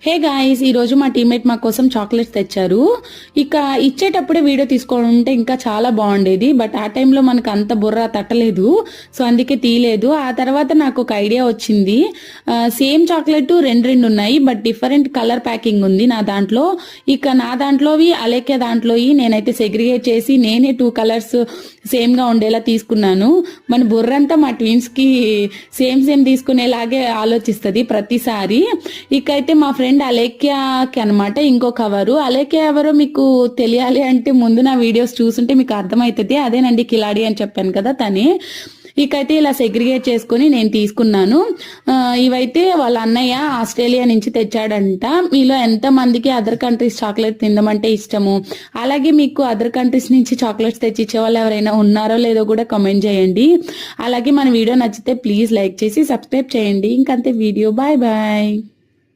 Hey guys, ఈరోజు మా teammate మా కోసం చాక్లెట్స్ తెచ్చారు. ఇక ఇచ్చేటప్పుడే వీడియో తీసుకోవాలంటే ఇంకా చాలా బాగుండేది. బట్ ఆ టైంలో మనకు అంత బుర్ర తట్టలేదు, సో అందుకే తీయలేదు. ఆ తర్వాత నాకు ఒక ఐడియా వచ్చింది. సేమ్ చాక్లెట్ రెండు ఉన్నాయి, బట్ డిఫరెంట్ కలర్ ప్యాకింగ్ ఉంది నా దాంట్లో. ఇక నా దాంట్లోవి అలేఖ్య దాంట్లోవి నేనైతే సెగ్రిగేట్ చేసి నేనే 2 కలర్స్ సేమ్గా ఉండేలా తీసుకున్నాను. మన బుర్ర అంతా మా ట్విన్స్కి సేమ్ తీసుకునేలాగే ఆలోచిస్తుంది ప్రతిసారి. ఇకైతే మా ఫ్రెండ్ అలేఖ్యకి అనమాట ఇంకో కవరు. అలేఖ్య ఎవరో మీకు తెలియాలి అంటే ముందు నా వీడియోస్ చూసుంటే మీకు అర్థమవుతుంది. అదేనండి కిలాడి అని చెప్పాను కదా, తనే. ఇకైతే ఇలా సెగ్రిగేట్ చేసుకుని నేను తీసుకున్నాను. ఇవైతే వాళ్ళ అన్నయ్య ఆస్ట్రేలియా నుంచి తెచ్చాడంట. మీలో ఎంత మందికి అదర్ కంట్రీస్ చాక్లెట్ తినమంటే ఇష్టము, అలాగే మీకు అదర్ కంట్రీస్ నుంచి చాక్లెట్స్ తెచ్చిచ్చే వాళ్ళు ఎవరైనా ఉన్నారో లేదో కూడా కామెంట్ చేయండి. అలాగే మన వీడియో నచ్చితే ప్లీజ్ లైక్ చేసి సబ్స్క్రైబ్ చేయండి. ఇంకంతే వీడియో. Bye bye.